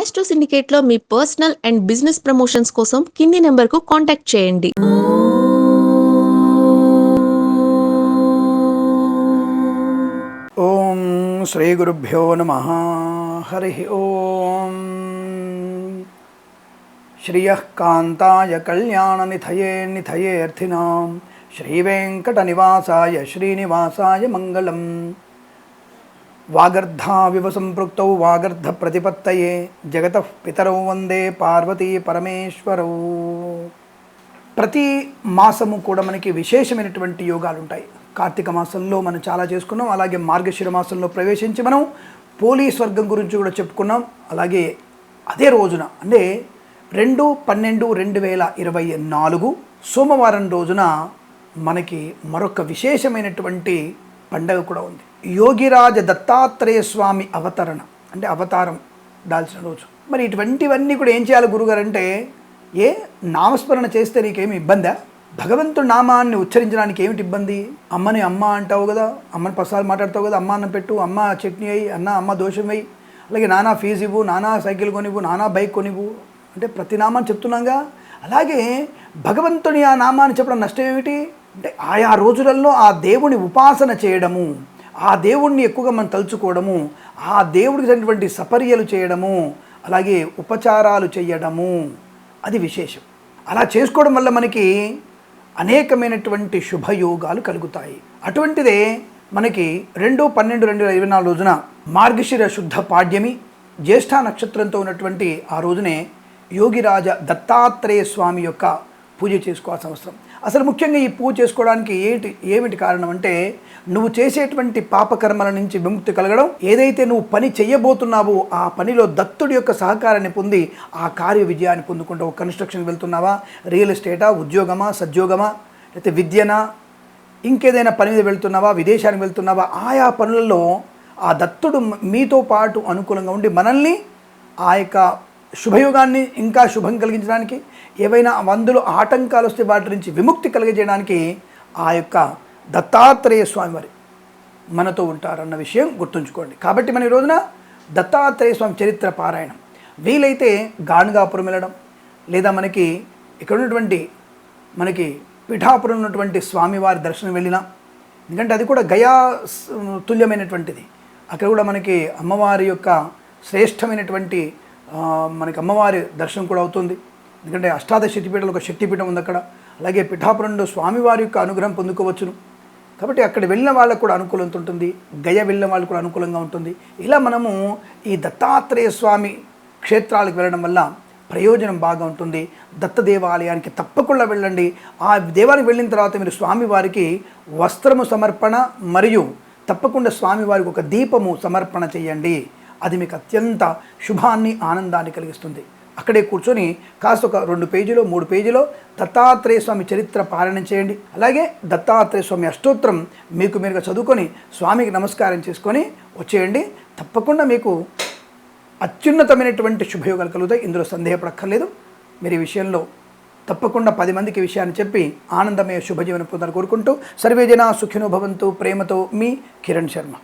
Astro సిండికేట్లో మీ personal and business promotions కోసం కింది నెంబర్కు కాంటాక్ట్ చేయండి. ఓం శ్రీ గురుభ్యో నమః. హరి ఓం. శ్రియః కాంతాయ కళ్యాణనిధయే నిధయేర్థినాం శ్రీవేంకటనివాసాయ శ్రీనివాసాయ మంగళం. వాగర్ధావివ సంపృక్తౌ వాగర్ధ ప్రతిపత్తయే జగతః పితరౌ వందే పార్వతీ పరమేశ్వరౌ. ప్రతి మాసము కూడా మనకి విశేషమైనటువంటి యోగాలు ఉంటాయి. కార్తీక మాసంలో మనం చాలా చేసుకున్నాం. అలాగే మార్గశిర మాసంలో ప్రవేశించి మనం పోలీస్ వర్గం గురించి కూడా చెప్పుకున్నాం. అలాగే అదే రోజున అంటే 2/12/2024 సోమవారం రోజున మనకి మరొక విశేషమైనటువంటి పండగ కూడా ఉంది. యోగిరాజ దత్తాత్రేయ స్వామి అవతరణ అంటే అవతారం దాల్చిన రోజు. మరి ఇటువంటివన్నీ కూడా ఏం చేయాలి గురుగారు అంటే, నామస్మరణ చేస్తే నీకేమి ఇబ్బందా? భగవంతుడి నామాన్ని ఉచ్చరించడానికి ఏమిటి ఇబ్బంది? అమ్మని అమ్మ అంటావు కదా, అమ్మని పసాలు మాట్లాడతావు కదా, అమ్మ అన్నం పెట్టు, అమ్మ చట్నీ అయ్యి, అమ్మ దోషం వేయి, అలాగే నానా ఫీజు ఇవ్వు, నానా సైకిల్ కొనివ్వు, నానా బైక్ కొనివ్వు అంటే ప్రతి నామాన్ని చెప్తున్నాగా. అలాగే భగవంతుని ఆ నామాన్ని చెప్పడం నష్టం ఏమిటి అంటే, ఆయా రోజులలో ఆ దేవుని ఉపాసన చేయడము, ఆ దేవుణ్ణి ఎక్కువగా మనం తలుచుకోవడము, ఆ దేవుడికి చెందినటువంటి సపర్యలు చేయడము, అలాగే ఉపచారాలు చేయడము, అది విశేషం. అలా చేసుకోవడం వల్ల మనకి అనేకమైనటువంటి శుభయోగాలు కలుగుతాయి. అటువంటిదే మనకి 2/12/2024 రోజున మార్గశిర శుద్ధ పాడ్యమి జ్యేష్ఠ నక్షత్రంతో ఉన్నటువంటి ఆ రోజునే యోగిరాజ దత్తాత్రేయ స్వామి యొక్క పూజ చేసుకోవాల్సిన అవసరం. అసలు ముఖ్యంగా ఈ పూజ చేసుకోవడానికి ఏమిటి కారణం అంటే, నువ్వు చేసేటువంటి పాపకర్మల నుంచి విముక్తి కలగడం, ఏదైతే నువ్వు పని చేయబోతున్నావో ఆ పనిలో దత్తుడి యొక్క సహకారాన్ని పొంది ఆ కార్య విజయాన్ని పొందుకుంటావు. కన్స్ట్రక్షన్ వెళ్తున్నావా, రియల్ ఎస్టేటా, ఉద్యోగమా, సద్యోగమా, లేకపోతే విద్యనా, ఇంకేదైనా పని మీద వెళ్తున్నావా, విదేశానికి వెళ్తున్నావా, ఆయా పనులలో ఆ దత్తుడు మీతో పాటు అనుకూలంగా ఉండి మనల్ని ఆ యొక్క శుభయోగాన్ని ఇంకా శుభం కలిగించడానికి, ఏవైనా అందులో ఆటంకాలు వస్తే వాటి నుంచి విముక్తి కలిగజేయడానికి ఆ యొక్క దత్తాత్రేయ స్వామి వారి మనతో ఉంటారన్న విషయం గుర్తుంచుకోండి. కాబట్టి మన ఈ రోజున దత్తాత్రేయ స్వామి చరిత్ర పారాయణం, వీలైతే గాణగాపురం వెళ్ళడం, లేదా మనకి ఇక్కడ ఉన్నటువంటి మనకి పిఠాపురం ఉన్నటువంటి స్వామివారి దర్శనం వెళ్ళినా, ఎందుకంటే అది కూడా గయా తుల్యమైనటువంటిది. అక్కడ కూడా మనకి అమ్మవారి యొక్క శ్రేష్టమైనటువంటి మనకి అమ్మవారి దర్శనం కూడా అవుతుంది. ఎందుకంటే అష్టాదశ శక్తిపీఠాలు ఒక శక్తిపీఠం ఉంది అక్కడ. అలాగే పిఠాపురంలో స్వామివారి యొక్క అనుగ్రహం పొందుకోవచ్చును. కాబట్టి అక్కడ వెళ్ళిన వాళ్ళకు కూడా అనుకూలంగా ఉంటుంది, గయ వెళ్ళిన వాళ్ళకు కూడా అనుకూలంగా ఉంటుంది. ఇలా మనము ఈ దత్తాత్రేయ స్వామి క్షేత్రాలకు వెళ్ళడం వల్ల ప్రయోజనం బాగా ఉంటుంది. దత్త దేవాలయానికి తప్పకుండా వెళ్ళండి. ఆ దేవాలయానికి వెళ్ళిన తర్వాత మీరు స్వామివారికి వస్త్రము సమర్పణ మరియు తప్పకుండా స్వామివారికి ఒక దీపము సమర్పణ చేయండి. అది మీకు అత్యంత శుభాన్ని, ఆనందాన్ని కలిగిస్తుంది. అక్కడే కూర్చొని కాస్త ఒక 2 పేజీలో 3 పేజీలో దత్తాత్రేయ స్వామి చరిత్ర పారాయణం చేయండి. అలాగే దత్తాత్రేయ స్వామి అష్టోత్తరం మీరుగా చదువుకొని స్వామికి నమస్కారం చేసుకొని వచ్చేయండి. తప్పకుండా మీకు అత్యున్నతమైనటువంటి శుభయోగాలు కలుగుతాయి. ఇందులో సందేహపడక్కర్లేదు. మీరు ఈ విషయంలో తప్పకుండా 10 మందికి విషయాన్ని చెప్పి ఆనందమయ శుభజీవన పొందాలని కోరుకుంటూ సర్వే జనా సుఖినో భవంతు. ప్రేమతో మీ కిరణ్ శర్మ.